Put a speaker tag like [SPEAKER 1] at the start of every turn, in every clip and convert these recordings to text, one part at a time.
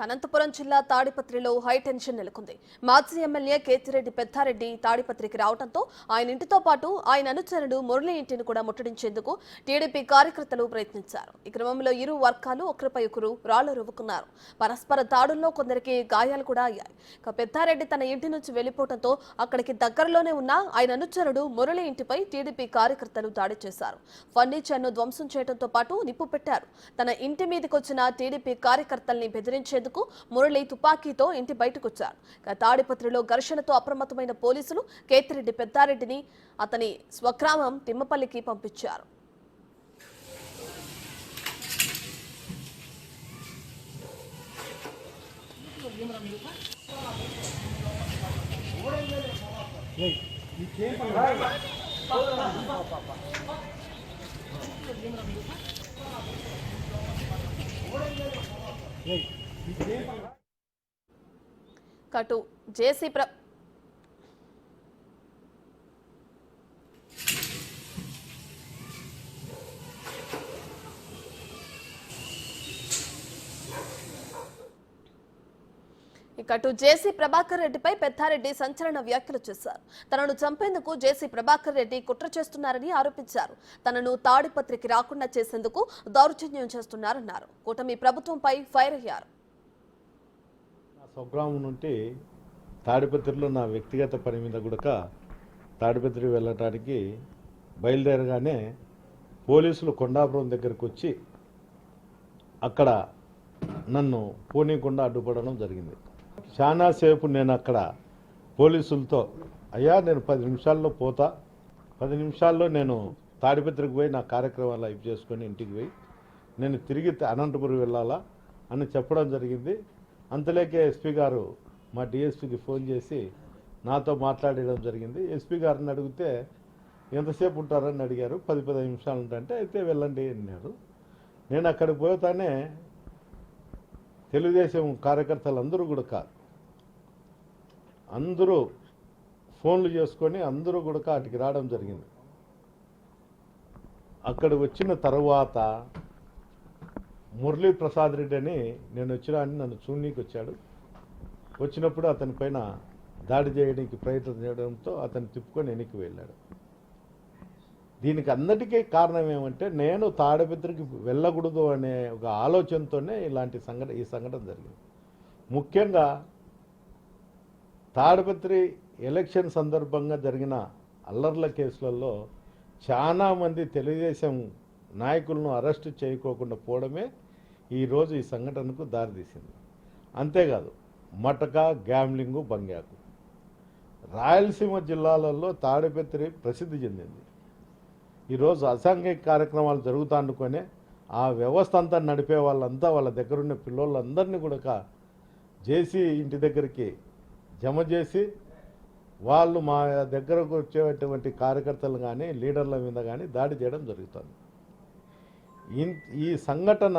[SPEAKER 1] అనంతపురం జిల్లా తాడిపత్రిలో హైటెన్షన్ నెలకొంది. మాజీ ఎమ్మెల్యే కేతిరెడ్డి పెద్దారెడ్డి తాడిపత్రికి రావడంతో ఆయన ఇంటితో పాటు ఆయన అనుచరుడు మురళి ఇంటిని కూడా ముట్టడించేందుకు టీడీపీ కార్యకర్తలు ప్రయత్నించారు. ఈ క్రమంలో ఇరు వర్గాలు ఒకరిపై ఒకరు రాళ్లు రువ్వుకున్నారు. పరస్పర దాడుల్లో కొందరికి గాయాలు కూడా అయ్యాయి. పెద్దారెడ్డి తన ఇంటి నుంచి వెళ్లిపోవడంతో అక్కడికి దగ్గరలోనే ఉన్న ఆయన అనుచరుడు మురళి ఇంటిపై టీడీపీ కార్యకర్తలు దాడి చేశారు. ఫర్నిచర్ను ధ్వంసం చేయడంతో పాటు నిప్పు పెట్టారు. తన ఇంటి మీదకొచ్చిన టీడీపీ కార్యకర్తల్ని బెదిరించేందుకు మురళి తుపాకీతో ఇంటి బయటకొచ్చారు. తాడిపత్రిలో ఘర్షణతో అప్రమత్తమైన పోలీసులు కేతిరెడ్డి పెద్దారెడ్డిని అతని స్వగ్రామం తిమ్మపల్లికి పంపించారు. కటు జేసీ ప్రభాకర్ రెడ్డిపై పెద్దారెడ్డి సంచలన వ్యాఖ్యలు చేశారు. తనను చంపేందుకు జేసీ ప్రభాకర్ రెడ్డి కుట్ర చేస్తున్నారని ఆరోపించారు. తనను తాడిపత్రికి రాకుండా చేసేందుకు దౌర్జన్యం చేస్తున్నారన్నారు. కూటమి ప్రభుత్వంపై ఫైర్ అయ్యారు.
[SPEAKER 2] స్వగ్రామం నుండి తాడిపత్రిలో నా వ్యక్తిగత పని మీద కూడా తాడిపత్రి వెళ్ళటానికి బయలుదేరగానే పోలీసులు కొండాపురం దగ్గరకు వచ్చి అక్కడ నన్ను పోనీకుండా అడ్డుపడడం జరిగింది. చాలాసేపు నేను అక్కడ పోలీసులతో అయ్యా నేను 10 నిమిషాల్లో పోతా, 10 నిమిషాల్లో నేను తాడిపత్రికి పోయి నా కార్యక్రమాలు అయిపు చేసుకొని ఇంటికి పోయి నేను తిరిగి అనంతపురం వెళ్ళాలా అని చెప్పడం జరిగింది. అంతలేకే ఎస్పీ గారు మా డిఎస్పీకి ఫోన్ చేసి నాతో మాట్లాడడం జరిగింది. ఎస్పీ గారిని అడిగితే ఎంతసేపు ఉంటారని అడిగారు. 10-15 నిమిషాలు ఉంటే అయితే వెళ్ళండి అన్నారు. నేను అక్కడికి పోతానే తెలుగుదేశం కార్యకర్తలు అందరూ కూడా అందరూ ఫోన్లు చేసుకొని అందరూ కూడా అటుకి రావడం జరిగింది. అక్కడ వచ్చిన తర్వాత మురళీ ప్రసాద్ రెడ్డి అని నేను వచ్చినా అని నన్ను చూడనీకి వచ్చాడు. వచ్చినప్పుడు అతని పైన దాడి చేయడానికి ప్రయత్నం చేయడంతో అతను తిప్పుకొని వెనక్కి వెళ్ళాడు. దీనికి అన్నిటికీ కారణం ఏమంటే నేను తాడిపత్రికి వెళ్ళకూడదు అనే ఒక ఆలోచనతోనే ఈ సంఘటన జరిగింది. ముఖ్యంగా తాడిపత్రి ఎలక్షన్ సందర్భంగా జరిగిన అల్లర్ల కేసులలో చాలామంది తెలుగుదేశం నాయకులను అరెస్టు చేయకోకుండా పోవడమే ఈరోజు ఈ సంఘటనకు దారితీసింది. అంతేకాదు మటక, గ్యామ్లింగు, బంగ్యాకు రాయలసీమ జిల్లాలలో తాడిపత్రి ప్రసిద్ధి చెందింది. ఈరోజు అసాంఘిక కార్యక్రమాలు జరుగుతానుకొనే ఆ వ్యవస్థ అంతా నడిపే వాళ్ళంతా వాళ్ళ దగ్గరున్న పిల్లోళ్ళందరినీ కూడా జేసీ ఇంటి దగ్గరికి జమ చేసి వాళ్ళు మా దగ్గరకు వచ్చేటువంటి కార్యకర్తలు కానీ లీడర్ల మీద కానీ దాడి చేయడం జరుగుతుంది. ఈ సంఘటన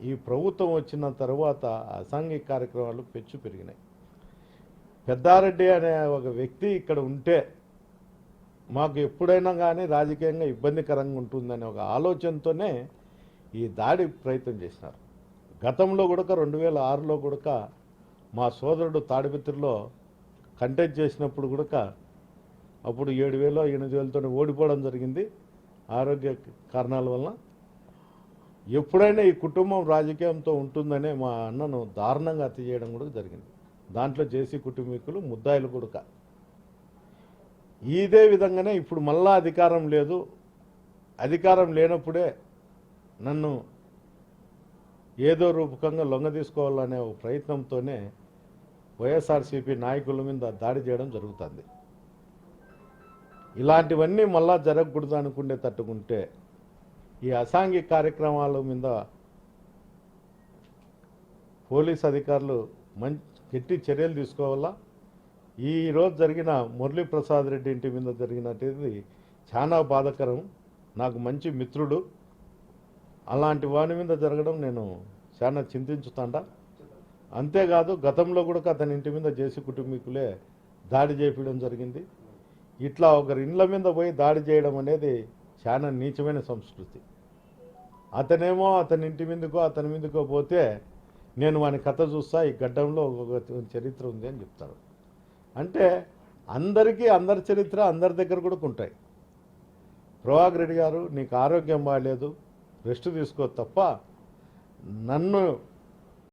[SPEAKER 2] ఈ ప్రభుత్వం వచ్చిన తర్వాత అసాంఘిక కార్యక్రమాలు పెరిగినాయి. పెద్దారెడ్డి అనే ఒక వ్యక్తి ఇక్కడ ఉంటే మాకు ఎప్పుడైనా కానీ రాజకీయంగా ఇబ్బందికరంగా ఉంటుందనే ఒక ఆలోచనతోనే ఈ దాడి ప్రయత్నం చేసినారు. గతంలో కూడా 2006లో కూడా మా సోదరుడు తాడిపత్రిలో కంటెస్ట్ చేసినప్పుడు కూడా అప్పుడు 7,000-8,000తో ఓడిపోవడం జరిగింది ఆరోగ్య కారణాల వల్ల. ఎప్పుడైనా ఈ కుటుంబం రాజకీయంతో ఉంటుందనే మా అన్నను దారుణంగా హత్య చేయడం కూడా జరిగింది. దాంట్లో జేసీ కుటుంబీకులు ముద్దాయిలు కూడా. ఇదే విధంగానే ఇప్పుడు మళ్ళా అధికారం లేదు, అధికారం లేనప్పుడే నన్ను ఏదో రూపకంగా లొంగ తీసుకోవాలనే ఒక ప్రయత్నంతోనే వైఎస్ఆర్సీపీ నాయకుల మీద దాడి చేయడం జరుగుతుంది. ఇలాంటివన్నీ మళ్ళా జరగకూడదు అనుకుంటే తట్టుకుంటే ఈ అసాంఘిక కార్యక్రమాల మీద పోలీస్ అధికారులు గట్టి చర్యలు తీసుకోవాలా. ఈరోజు జరిగిన మురళీ ప్రసాద్ రెడ్డి ఇంటి మీద జరిగినది చాలా బాధాకరం. నాకు మంచి మిత్రుడు, అలాంటి వాని మీద జరగడం నేను చాలా చింతించుతాండా. అంతేకాదు గతంలో కూడా అతని ఇంటి మీద జేసీ కుటుంబీకులే దాడి చేయడం జరిగింది. ఇట్లా ఒకరి ఇండ్ల మీద పోయి దాడి చేయడం అనేది చాలా నీచమైన సంస్కృతి. అతనేమో అతని ఇంటి మీదకో అతని మీదకో పోతే నేను వాని కథ చూస్తా, ఈ గడ్డంలో ఒక చరిత్ర ఉంది అని చెప్తారు. అంటే అందరికీ అందరి చరిత్ర అందరి దగ్గర కూడా ఉంటాయి. ప్రభాకర్ రెడ్డి గారు, నీకు ఆరోగ్యం బాగాలేదు, రెస్ట్ తీసుకో తప్ప నన్ను